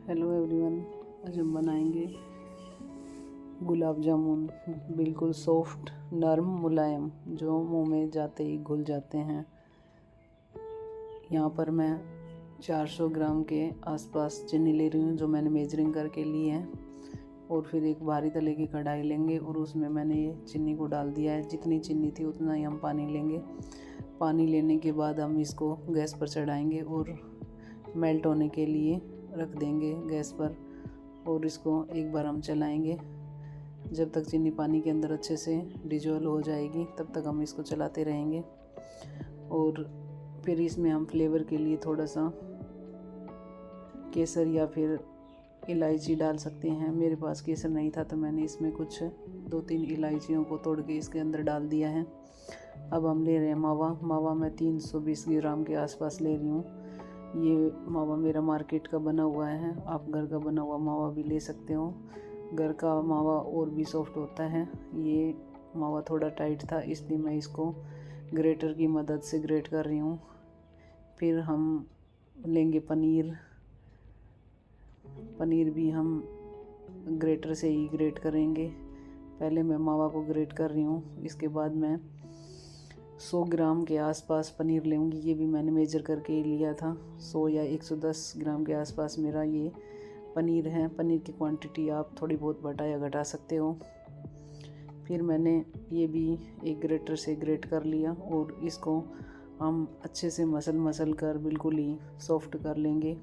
Hello everyone, आज हम बनाएंगे गुलाब जामुन। बिल्कुल सॉफ्ट, नरम, मुलायम, जो मुंह में जाते ही घुल जाते हैं। यहाँ पर मैं 400 ग्राम के आसपास चीनी ले रही हूँ, जो मैंने मेजरिंग करके ली है। और फिर एक भारी तले की कढ़ाई लेंगे और उसमें मैंने ये चीनी को डाल दिया है। जितनी चीनी थी उतना ही हम पानी लेंगे। पानी लेने के बाद हम इसको गैस पर चढ़ाएंगे और मेल्ट होने के लिए रख देंगे गैस पर। और इसको एक बार हम चलाएंगे जब तक चीनी पानी के अंदर अच्छे से डिजोल्व हो जाएगी, तब तक हम इसको चलाते रहेंगे। और फिर इसमें हम फ्लेवर के लिए थोड़ा सा केसर या फिर इलायची डाल सकते हैं। मेरे पास केसर नहीं था तो मैंने इसमें कुछ 2-3 इलायचियों को तोड़ के इसके अंदर डाल दिया है। अब हम ले रहे हैं मावा मैं 320 ग्राम के आसपास ले रही हूँ। ये मावा मेरा मार्केट का बना हुआ है, आप घर का बना हुआ मावा भी ले सकते हो। घर का मावा और भी सॉफ्ट होता है। ये मावा थोड़ा टाइट था, इसलिए मैं इसको ग्रेटर की मदद से ग्रेट कर रही हूँ। फिर हम लेंगे पनीर भी हम ग्रेटर से ही ग्रेट करेंगे। पहले मैं मावा को ग्रेट कर रही हूँ, इसके बाद मैं 100 ग्राम के आसपास पनीर लूँगी। ये भी मैंने मेजर करके ही लिया था। 100 या 110 ग्राम के आसपास मेरा ये पनीर है। पनीर की क्वांटिटी आप थोड़ी बहुत बढ़ा या घटा सकते हो। फिर मैंने ये भी एक ग्रेटर से ग्रेट कर लिया और इसको हम अच्छे से मसल कर बिल्कुल ही सॉफ्ट कर लेंगे।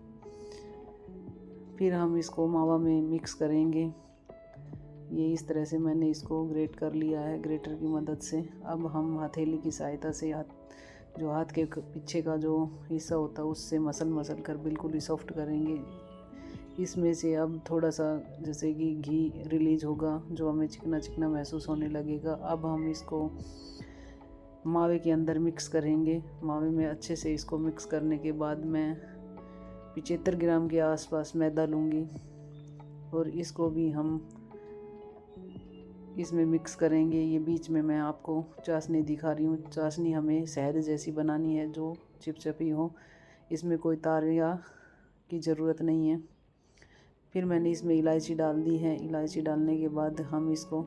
फिर हम इसको मावा में मिक्स करेंगे। ये इस तरह से मैंने इसको ग्रेट कर लिया है ग्रेटर की मदद से। अब हम हथेली की सहायता से हाथ के पीछे का जो हिस्सा होता है उससे मसल कर बिल्कुल ही सॉफ्ट करेंगे। इसमें से अब थोड़ा सा जैसे कि घी रिलीज होगा, जो हमें चिकना चिकना महसूस होने लगेगा। अब हम इसको मावे के अंदर मिक्स करेंगे। मावे में अच्छे से इसको मिक्स करने के बाद मैं 75 ग्राम के आसपास मैदा लूँगी और इसको भी हम इसमें मिक्स करेंगे। ये बीच में मैं आपको चाशनी दिखा रही हूँ। चाशनी हमें शहद जैसी बनानी है, जो चिपचिपी हो। इसमें कोई तारिया की ज़रूरत नहीं है। फिर मैंने इसमें इलायची डाल दी है। इलायची डालने के बाद हम इसको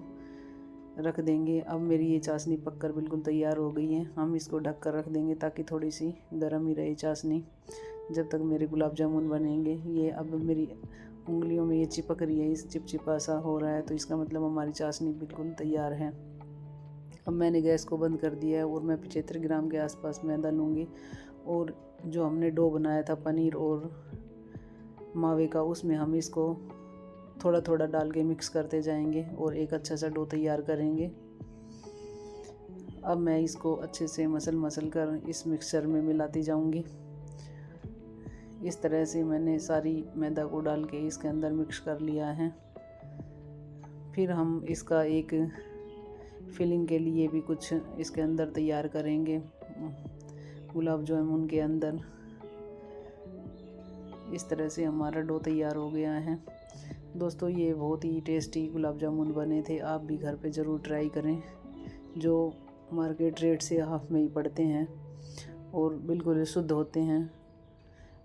रख देंगे। अब मेरी ये चाशनी पककर बिल्कुल तैयार हो गई है। हम इसको ढक कर रख देंगे ताकि थोड़ी सी गर्म ही रहे चाशनी, जब तक मेरे गुलाब जामुन बनेंगे। ये अब मेरी उंगलियों में ये चिपक रही है, इस चिपचिपा सा हो रहा है, तो इसका मतलब हमारी चाशनी बिल्कुल तैयार है। अब मैंने गैस को बंद कर दिया है और मैं 75 ग्राम के आसपास मैदा लूँगी और जो हमने डो बनाया था पनीर और मावे का, उसमें हम इसको थोड़ा थोड़ा डाल के मिक्स करते जाएंगे और एक अच्छा सा डो तैयार करेंगे। अब मैं इसको अच्छे से मसल कर इस मिक्सचर में मिलाती जाऊंगी। इस तरह से मैंने सारी मैदा को डाल के इसके अंदर मिक्स कर लिया है। फिर हम इसका एक फिलिंग के लिए भी कुछ इसके अंदर तैयार करेंगे। गुलाब जामुन के अंदर इस तरह से हमारा डो तैयार हो गया है। दोस्तों, ये बहुत ही टेस्टी गुलाब जामुन बने थे। आप भी घर पे ज़रूर ट्राई करें, जो मार्केट रेट से हाफ में ही पड़ते हैं और बिल्कुल शुद्ध होते हैं।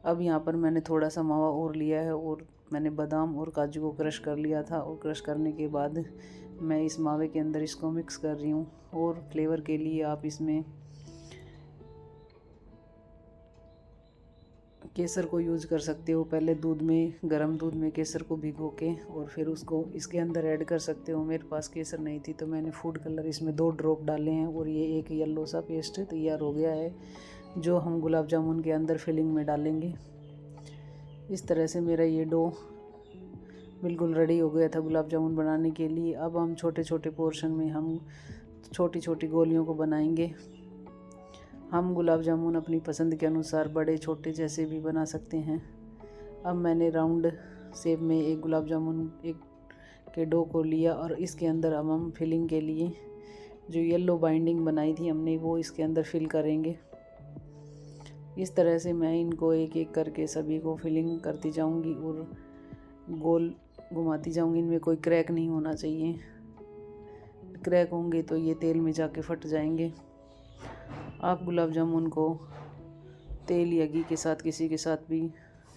अब यहाँ पर मैंने थोड़ा सा मावा और लिया है और मैंने बादाम और काजू को क्रश कर लिया था और क्रश करने के बाद मैं इस मावे के अंदर इसको मिक्स कर रही हूँ। और फ्लेवर के लिए आप इसमें केसर को यूज़ कर सकते हो। पहले गर्म दूध में केसर को भिगो के और फिर उसको इसके अंदर ऐड कर सकते हो। मेरे पास केसर नहीं थी तो मैंने फूड कलर इसमें 2 ड्रॉप डाले हैं और ये एक येलो सा पेस्ट तैयार हो गया है, जो हम गुलाब जामुन के अंदर फिलिंग में डालेंगे। इस तरह से मेरा ये डो बिल्कुल रेडी हो गया था गुलाब जामुन बनाने के लिए। अब हम छोटे छोटे पोर्शन में हम छोटी छोटी गोलियों को बनाएंगे। हम गुलाब जामुन अपनी पसंद के अनुसार बड़े छोटे जैसे भी बना सकते हैं। अब मैंने राउंड शेप में एक गुलाब जामुन के डो को लिया और इसके अंदर अब हम फिलिंग के लिए जो येलो बाइंडिंग बनाई थी हमने, वो इसके अंदर फिल करेंगे। इस तरह से मैं इनको एक एक करके सभी को फिलिंग करती जाऊंगी और गोल घुमाती जाऊंगी। इनमें कोई क्रैक नहीं होना चाहिए। क्रैक होंगे तो ये तेल में जाके फट जाएंगे। आप गुलाब जामुन को तेल या घी के साथ किसी के साथ भी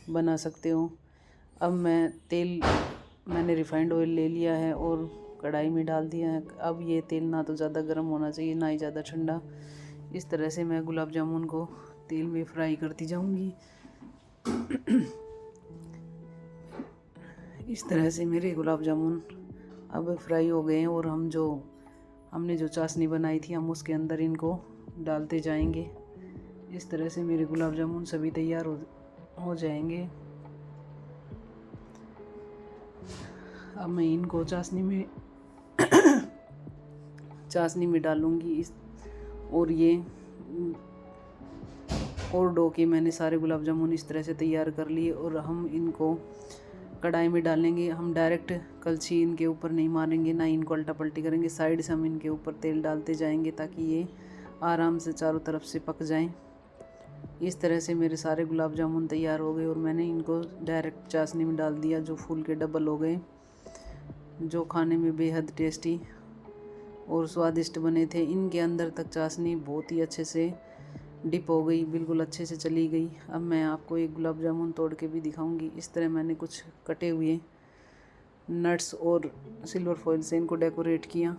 बना सकते हो। अब मैंने रिफाइंड ऑयल ले लिया है और कढ़ाई में डाल दिया है। अब ये तेल ना तो ज़्यादा गर्म होना चाहिए ना ही ज़्यादा ठंडा। इस तरह से मैं गुलाब जामुन को तेल में फ्राई करती जाऊंगी। इस तरह से मेरे गुलाब जामुन अब फ्राई हो गए हैं और हमने जो चाशनी बनाई थी हम उसके अंदर इनको डालते जाएंगे। इस तरह से मेरे गुलाब जामुन सभी तैयार हो जाएंगे। अब मैं इनको चाशनी में डालूंगी और डो के मैंने सारे गुलाब जामुन इस तरह से तैयार कर लिए और हम इनको कढ़ाई में डालेंगे। हम डायरेक्ट कलछी इनके ऊपर नहीं मारेंगे, ना इनको उल्टा पलटी करेंगे। साइड से हम इनके ऊपर तेल डालते जाएंगे ताकि ये आराम से चारों तरफ से पक जाएं। इस तरह से मेरे सारे गुलाब जामुन तैयार हो गए और मैंने इनको डायरेक्ट चाशनी में डाल दिया, जो फूल के डबल हो गए, जो खाने में बेहद टेस्टी और स्वादिष्ट बने थे। इनके अंदर तक चाशनी बहुत ही अच्छे से डिप हो गई, बिल्कुल अच्छे से चली गई। अब मैं आपको एक गुलाब जामुन तोड़ के भी दिखाऊंगी। इस तरह मैंने कुछ कटे हुए नट्स और सिल्वर फॉइल से इनको डेकोरेट किया।